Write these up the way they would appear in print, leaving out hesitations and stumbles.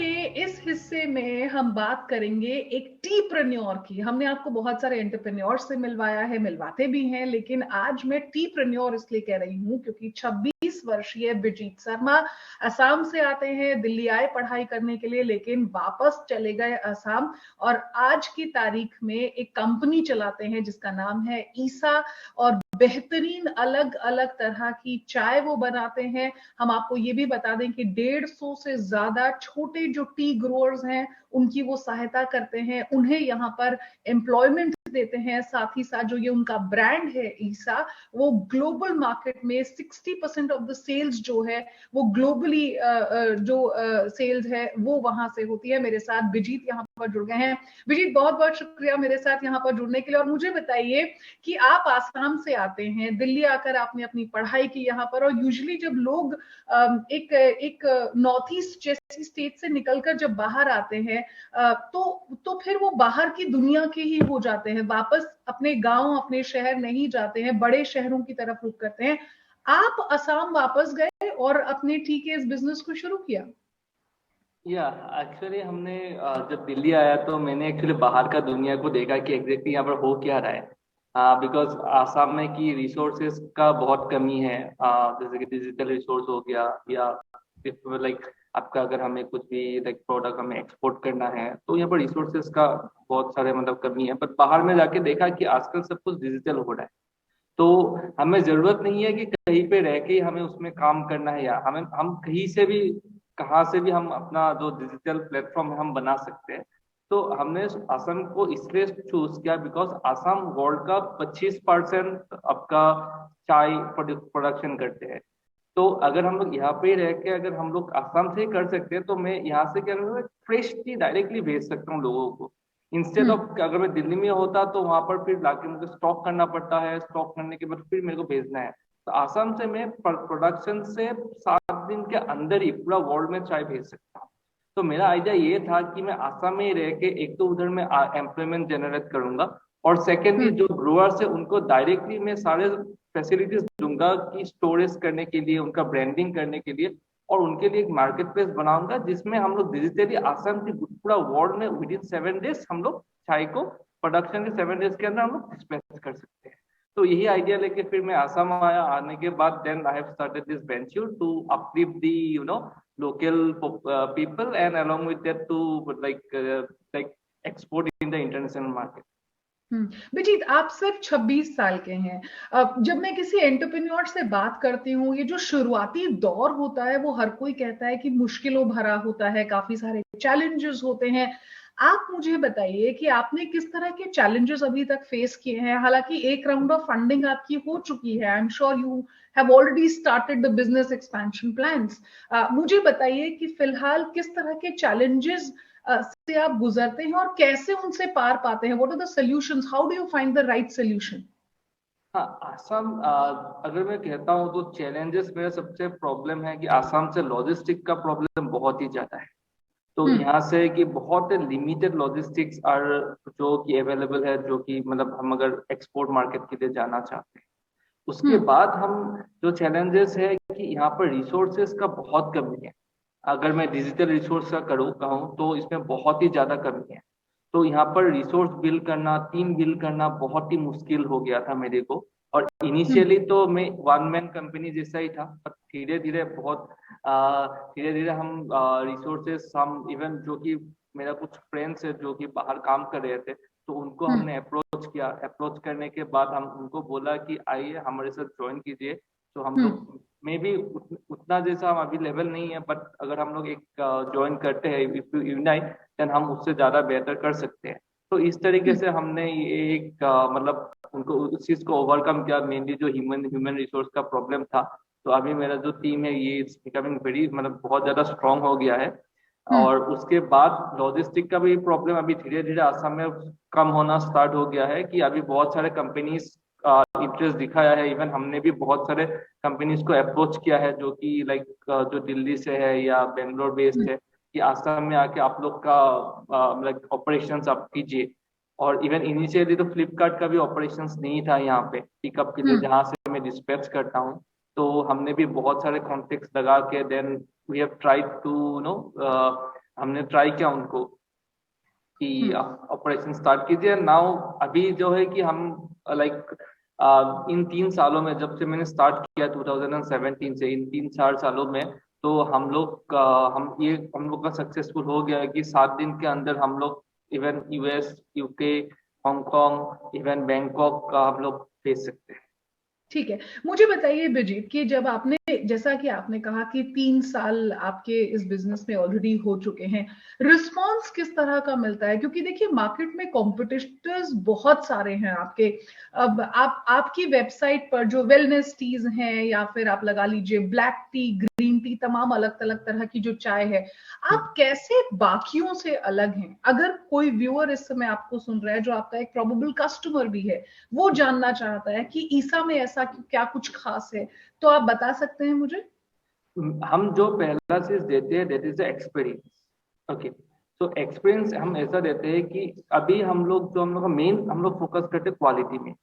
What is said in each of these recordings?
के इस हिस्से में हम बात करेंगे एक टीप्रेन्योर की। हमने आपको बहुत सारे एंटरप्रेन्योर से मिलवाया है, मिलवाते भी हैं, लेकिन आज मैं टीप्रेन्योर इसलिए कह रही हूं क्योंकि 26 वर्षीय विजीत शर्मा असम से आते हैं, दिल्ली आए पढ़ाई करने के लिए, लेकिन वापस चले गए असम और आज की तारीख में एक कंपनी चलाते हैं जिसका नाम है ईसा और बेहतरीन अलग अलग तरह की चाय वो बनाते हैं। हम आपको ये भी बता दें कि 150 से ज्यादा छोटे जो टी ग्रोअर्स हैं उनकी वो सहायता करते हैं, उन्हें यहाँ पर एम्प्लॉयमेंट देते हैं। साथ ही साथ जो ये उनका ब्रांड है ईसा, वो ग्लोबल मार्केट में 60% ऑफ द सेल्स जो है वो ग्लोबली जो सेल्स है वो वहां से होती है। मेरे साथ विजीत यहाँ पर जुड़ गए हैं। विजीत, बहुत बहुत शुक्रिया मेरे साथ यहाँ पर जुड़ने के लिए। और मुझे बताइए कि आप आसाम से आते हैं, दिल्ली आकर आपने अपनी पढ़ाई की यहाँ पर, और यूजुअली जब लोग एक नॉर्थ ईस्ट जैसी स्टेट से निकलकर जब बाहर आते हैं तो फिर वो बाहर की दुनिया के ही हो जाते हैं, वापस अपने गांव अपने शहर नहीं जाते हैं, बड़े शहरों की तरफ रुख करते हैं। आप असम वापस गए और अपने टी के इस बिजनेस को शुरू किया। या एक्चुअली हमने जब दिल्ली आया तो मैंने एक्चुअली बाहर का दुनिया को देखा कि एग्जैक्टली यहाँ पर हो क्या रहा है। बिकॉज आसाम में की रिसोर्सेज का बहुत कमी है। जैसे कि डिजिटल रिसोर्स हो गया, या लाइक आपका अगर हमें कुछ भी लाइक प्रोडक्ट हमें एक्सपोर्ट करना है तो यहाँ पर रिसोर्सेज का बहुत सारे मतलब कमी है। पर बाहर में जाके देखा कि आजकल सब कुछ डिजिटल हो रहा है, तो हमें जरूरत नहीं है कि कहीं पे रह के हमें उसमें काम करना है, या हम कहीं से भी कहाँ से भी हम अपना जो डिजिटल प्लेटफॉर्म है हम बना सकते हैं। तो हमने असम को इसलिए चूज किया बिकॉज असम वर्ल्ड का 25% आपका चाय प्रोडक्शन करते हैं। तो अगर हम लोग यहाँ पे ही रह के अगर हम लोग असम से ही कर सकते हैं तो मैं यहाँ से क्या करूँगा, फ्रेश टी डायरेक्टली भेज सकता हूँ लोगों को। इंस्टेड ऑफ अगर मैं दिल्ली में होता तो वहां पर फिर लाके मुझे स्टॉक करना पड़ता है, स्टॉक करने के बाद फिर मेरे को भेजना है। तो आसाम से मैं प्रोडक्शन से 7 दिन के अंदर ही पूरा वर्ल्ड में चाय भेज सकता हूँ। तो मेरा आइडिया ये था कि मैं आसाम में ही रह के एक तो उधर मैं एम्प्लॉयमेंट जनरेट करूंगा, और सेकेंडली जो ग्रोअर्स है उनको डायरेक्टली मैं सारे फैसिलिटीज दूंगा कि स्टोरेज करने के लिए, उनका ब्रांडिंग करने के लिए, और उनके लिए एक मार्केट प्लेस बनाऊंगा जिसमें हम लोग डिजिटली आसाम की पूरा वर्ल्ड में विद इन 7 डेज हम लोग चाय को प्रोडक्शन के 7 डेज के अंदर हम लोग डिस्पैच कर सकते हैं। तो यही आइडिया लेके फिर मैं आसाम आया। आने के बाद then I have started this venture to uplift the local people and along with that to like export in the international market. Vijit, आप सिर्फ 26 साल के हैं। जब मैं किसी एंटरप्रेन्योर से बात करती हूँ, ये जो शुरुआती दौर होता है वो हर कोई कहता है कि मुश्किलों भरा होता है, काफी सारे चैलेंजेस होते हैं। आप मुझे बताइए कि आपने किस तरह के चैलेंजेस अभी तक फेस किए हैं। हालांकि एक राउंड ऑफ फंडिंग आपकी हो चुकी है, I am sure you have already started the business expansion plans. मुझे बताइए कि फिलहाल किस तरह के चैलेंजेस से आप गुजरते हैं और कैसे उनसे पार पाते हैं। What are the solutions, how do you find the right solution. हाँ, आसाम अगर मैं कहता हूँ तो चैलेंजेस मेरा सबसे प्रॉब्लम है कि आसाम से लॉजिस्टिक का प्रॉब्लम बहुत ही ज्यादा है। तो यहाँ से कि बहुत लिमिटेड लॉजिस्टिक्स आर जो कि अवेलेबल है, जो कि मतलब हम अगर एक्सपोर्ट मार्केट के लिए जाना चाहते हैं। उसके बाद हम जो चैलेंजेस है कि यहाँ पर रिसोर्सेज का बहुत कमी है। अगर मैं डिजिटल रिसोर्स का कहूँ तो इसमें बहुत ही ज्यादा कमी है। तो यहाँ पर रिसोर्स बिल्ड करना, टीम बिल्ड करना बहुत ही मुश्किल हो गया था मेरे को। और इनिशियली तो मैं वन मैन कंपनी जैसा ही था, पर धीरे धीरे हम रिसोर्सेस हम इवन जो कि मेरा कुछ फ्रेंड्स है जो कि बाहर काम कर रहे थे, तो उनको हमने अप्रोच किया। अप्रोच करने के बाद हम उनको बोला कि आइए हमारे साथ ज्वाइन कीजिए। तो हम लोग मे बी उतना जैसा हम अभी लेवल नहीं है, बट अगर हम लोग एक ज्वाइन करते हैं, इफ यू यूनाइट, देन हम उससे ज्यादा बेहतर कर सकते हैं। तो इस तरीके से हमने ये एक मतलब उनको उस चीज को ओवरकम किया, मेनली जो ह्यूमन रिसोर्स का प्रॉब्लम था। तो अभी मेरा जो टीम है ये बिकमिंग वेरी मतलब बहुत ज्यादा स्ट्रांग हो गया है। और उसके बाद लॉजिस्टिक का भी प्रॉब्लम अभी धीरे धीरे आसाम में कम होना स्टार्ट हो गया है, कि अभी बहुत सारे कंपनीज इंटरेस्ट दिखाया है। इवन हमने भी बहुत सारे कंपनीज को अप्रोच किया है जो कि लाइक जो दिल्ली से है या बेंगलोर बेस्ड है, कि आसाम में आके आप लोग का लाइक ऑपरेशंस आप कीजिए। और इवन इनिशियली तो फ्लिपकार्ट का भी ऑपरेशंस नहीं था यहाँ पे पिकअप के लिए, जहाँ से मैं डिस्पैच करता हूँ। तो हमने भी बहुत सारे कॉन्टेक्ट लगा के then we have tried to हमने ट्राई किया उनको कि ऑपरेशन स्टार्ट कीजिए। नाउ अभी जो है कि हम लाइक इन 3 सालों में, जब से मैंने स्टार्ट किया 2017 से, इन 3-4 सालों में, तो हम लोग का सक्सेसफुल हो गया है कि 7 दिन के अंदर हम लोग even US, UK, Hong Kong, even Bangkok का हम लोग भेज सकते हैं। ठीक है, मुझे बताइए ब्रिजिट कि जब आपने, जैसा कि आपने कहा कि 3 साल आपके इस बिजनेस में ऑलरेडी हो चुके हैं, रिस्पॉन्स किस तरह का मिलता है? क्योंकि देखिए मार्केट में कॉम्पिटिटर्स बहुत सारे हैं आपके। अब आपकी वेबसाइट पर जो वेलनेस टीज हैं, या फिर आप लगा लीजिए ब्लैक टी, ग्रीन टी, तमाम अलग अलग तरह की जो चाय है, आप कैसे बाकियों से अलग हैं? अगर कोई व्यूअर इस समय आपको सुन रहा है जो आपका एक प्रोबेबल कस्टमर भी है, वो जानना चाहता है कि ईसा में ऐसा क्या कुछ खास है, तो आप बता सकते हैं मुझे? हम जो पहला चीज देते हैं that is the experience. Okay, तो एक्सपीरियंस हम ऐसा देते हैं कि अभी हम लोग का मेन हम लोग फोकस करते हैं क्वालिटी में।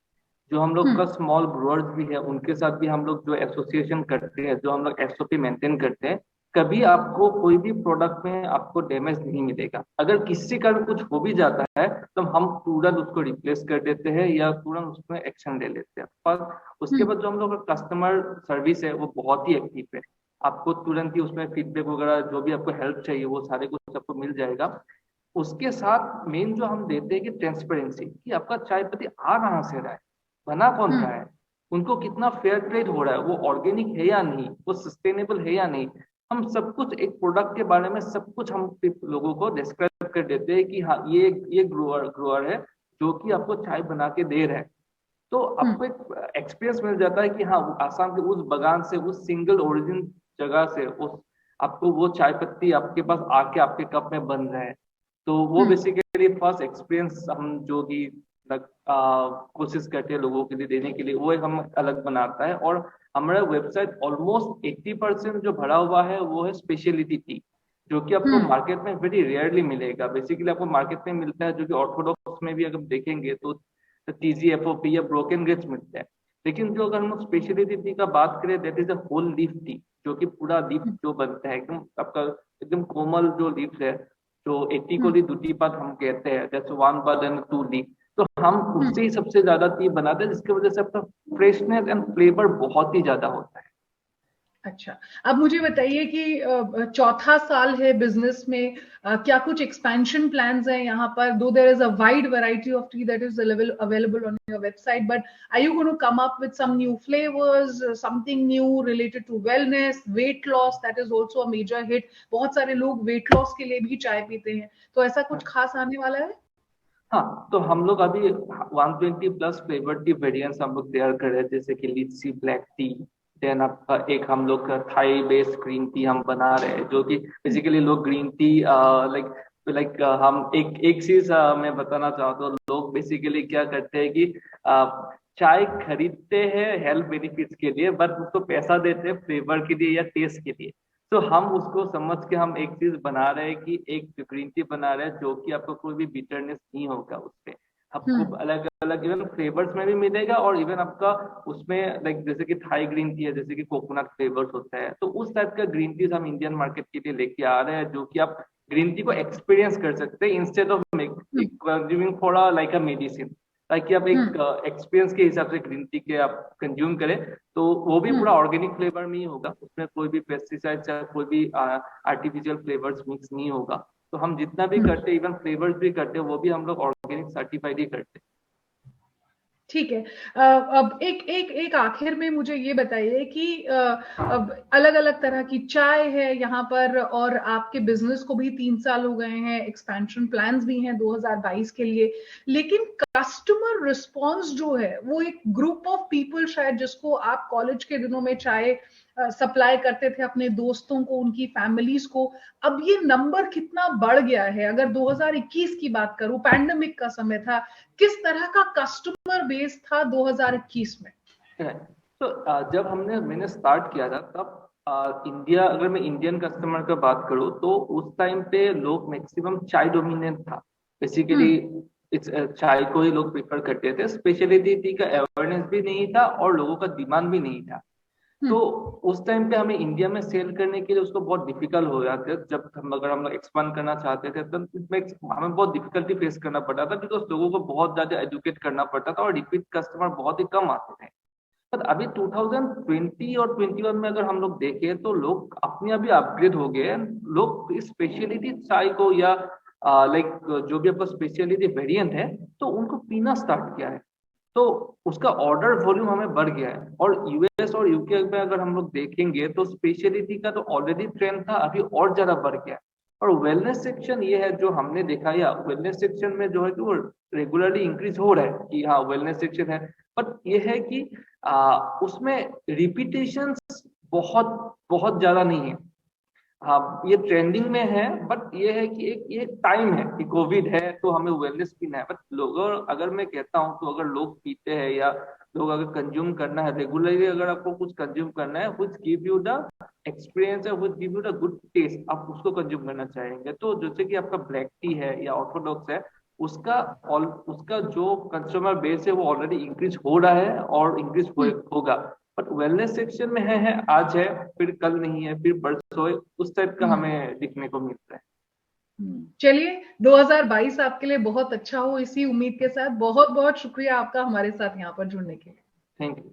जो हम लोग का स्मॉल ब्रूअर्स भी है उनके साथ भी हम लोग जो एसोसिएशन करते हैं, जो हम लोग एसओपी मेंटेन करते हैं, कभी आपको कोई भी प्रोडक्ट में आपको डैमेज नहीं मिलेगा। अगर किसी का भी कुछ हो भी जाता है तो हम तुरंत उसको रिप्लेस कर देते हैं या तुरंत उसमें एक्शन ले लेते हैं। और उसके बाद जो हम लोग का कस्टमर सर्विस है वो बहुत ही एक्टिव है। आपको तुरंत ही उसमें फीडबैक वगैरह जो भी आपको हेल्प चाहिए वो सारे कुछ आपको मिल जाएगा। उसके साथ मेन जो हम देते हैं कि ट्रांसपेरेंसी, कि आपका चाय पत्ती आ कहाँ से रहा है, बना कौन रहा है, उनको कितना फेयर ट्रेड हो रहा है, वो ऑर्गेनिक है या नहीं, वो सस्टेनेबल है या नहीं। हम सब कुछ एक प्रोडक्ट के बारे में सब कुछ हम लोगों को डिस्क्राइब कर देते हैं कि हाँ ये ग्रोअर है जो कि आपको चाय बना के दे रहा है। तो आपको एक एक्सपीरियंस मिल जाता है कि हाँ आसाम के उस बगान से, उस सिंगल ओरिजिन जगह से उस आपको वो चाय पत्ती आपके पास आके आपके कप में बन रहा है। तो वो बेसिकली फर्स्ट एक्सपीरियंस हम जो कि कोशिश करते हैं लोगों के लिए देने के लिए, वो एक हम अलग बनाता है। और हमारा वेबसाइट ऑलमोस्ट 80% जो भरा हुआ है वो है स्पेशलिटी टी, जो कि आपको मार्केट में वेरी रेयरली मिलेगा। बेसिकली आपको मार्केट में मिलता है जो कि ऑर्थोडॉक्स में भी अगर देखेंगे तो TGFOP या ब्रोकन ग्रेड्स मिलते हैं। लेकिन जो अगर हम स्पेशलिटी टी का बात करें that is a whole leaf tea, जो कि पूरा लीफ जो बनता है एकदम आपका एकदम कोमल जो लीफ है, जो 80 को दूटी पात हम कहते हैं, that's one bud and two leaf. तो हम उससे ही सबसे ज्यादा टी बनाते हैं जिसकी वजह से आपका फ्रेशनेस एंड फ्लेवर बहुत ही ज्यादा होता है। अच्छा, अब मुझे बताइए कि चौथा साल है बिजनेस में, क्या कुछ एक्सपेंशन प्लान्स हैं यहाँ पर? Though there is a wide variety of tea that is available on your website, but are you going to come up with some new flavours, something new related to wellness, weight loss? That is also a major hit. बहुत सारे लोग weight loss के लिए भी चाय पीते हैं, तो ऐसा कुछ खास आने वाला है? हाँ, तो हम लोग अभी 120+ फ्लेवर टी वेरिएंट्स हम लोग तैयार कर रहे हैं, जैसे कि लीची ब्लैक टी, देन आपका एक हम लोग का थाई बेस्ड ग्रीन टी हम बना रहे हैं, जो कि बेसिकली लोग ग्रीन टी लाइक लाइक हम एक चीज मैं बताना चाहता हूँ। लोग बेसिकली क्या करते हैं कि चाय खरीदते हैं हेल्थ बेनिफिट्स के लिए, बट उसको पैसा देते हैं फ्लेवर के लिए या टेस्ट के लिए। तो हम उसको समझ के हम एक चीज बना रहे हैं कि एक ग्रीन टी बना रहे हैं जो कि आपको कोई भी बिटरनेस नहीं होगा उससे। आपको अलग अलग इवन फ्लेवर्स में भी मिलेगा, और इवन आपका उसमें लाइक जैसे कि थाई ग्रीन टी है, जैसे कि कोकोनट फ्लेवर्स होता है, तो उस टाइप का ग्रीन टीज हम इंडियन मार्केट के लिए लेके आ रहे हैं, जो कि आप ग्रीन टी को एक्सपीरियंस कर सकते हैं instead of consuming for like a medicine. ताकि आप एक एक्सपीरियंस के हिसाब से ग्रीन टी के आप कंज्यूम करें, तो वो भी पूरा ऑर्गेनिक फ्लेवर में ही होगा, उसमें कोई भी पेस्टिसाइड्स या कोई भी आर्टिफिशियल फ्लेवर्स मिक्स नहीं होगा। तो हम जितना भी करते हैं, इवन फ्लेवर्स भी करते हैं, वो भी हम लोग ऑर्गेनिक सर्टिफाइड ही करते हैं। ठीक है। अब एक एक एक आखिर में मुझे ये बताइए कि अब अलग अलग तरह की चाय है यहाँ पर, और आपके बिजनेस को भी 3 साल हो गए हैं, एक्सपेंशन प्लान्स भी हैं 2022 के लिए, लेकिन कस्टमर रिस्पॉन्स जो है वो एक ग्रुप ऑफ पीपल शायद जिसको आप कॉलेज के दिनों में चाय सप्लाई करते थे अपने दोस्तों को, उनकी फैमिलीज को, अब ये नंबर कितना बढ़ गया है? अगर 2021 की बात करूं, पैंडेमिक का समय था, किस तरह का कस्टमर बेस था 2021 में? तो जब मैंने स्टार्ट किया था तब इंडिया, अगर मैं इंडियन कस्टमर का बात करूं तो उस टाइम पे लोग मैक्सिमम चाय डोमिनेंट था। बेसिकली इस चाय को ही लोग प्रेफर करते थे, स्पेशलिटी टी का अवेयरनेस भी नहीं था और लोगों का डिमांड भी नहीं था। तो उस टाइम पे हमें इंडिया में सेल करने के लिए उसको बहुत डिफिकल्ट हो जाते थे। जब अगर हम लोग एक्सपांड करना चाहते थे तब इसमें हमें बहुत डिफिकल्टी फेस करना पड़ता था, बिकॉज लोगों को बहुत ज्यादा एजुकेट करना पड़ता था और रिपीट कस्टमर बहुत ही कम आते थे। पर अभी 2020 और 21 में अगर हम लोग देखें तो लोग अपने अभी अपग्रेड हो गए हैं। लोग स्पेशलिटी चाय को या लाइक जो भी आपका स्पेशलिटी वेरिएंट है तो उनको पीना स्टार्ट किया है। तो उसका ऑर्डर वॉल्यूम हमें बढ़ गया है। और यूएस और यूके में अगर हम लोग देखेंगे तो स्पेशलिटी का तो ऑलरेडी ट्रेंड था, अभी और ज्यादा बढ़ गया है। और वेलनेस सेक्शन ये है जो हमने देखा, या वेलनेस सेक्शन में जो है कि वो रेगुलरली इंक्रीज हो रहा है कि हाँ वेलनेस सेक्शन है। बट ये है कि उसमें रिपीटेशन बहुत बहुत ज्यादा नहीं है। हाँ ये ट्रेंडिंग में है, बट ये है कि एक ये टाइम है कि कोविड है तो हमें वेलनेस पीना है। बट लोगों, अगर मैं कहता हूँ तो अगर लोग पीते हैं या लोग अगर कंज्यूम करना है रेगुलरली, अगर आपको कुछ कंज्यूम करना है which give you the experience है, which give you the good taste, आप उसको कंज्यूम करना चाहेंगे। तो जैसे कि आपका ब्लैक टी है या ऑर्थोडॉक्स है, उसका उसका जो कंज्यूमर बेस है वो ऑलरेडी इंक्रीज हो रहा है और इंक्रीज होगा। बट वेलनेस सेक्शन में है आज है फिर कल नहीं है फिर परसों है, उस टाइप का हमें दिखने को मिलता है। चलिए 2022 आपके लिए बहुत अच्छा हो, इसी उम्मीद के साथ बहुत बहुत शुक्रिया आपका हमारे साथ यहाँ पर जुड़ने के लिए। Thank you.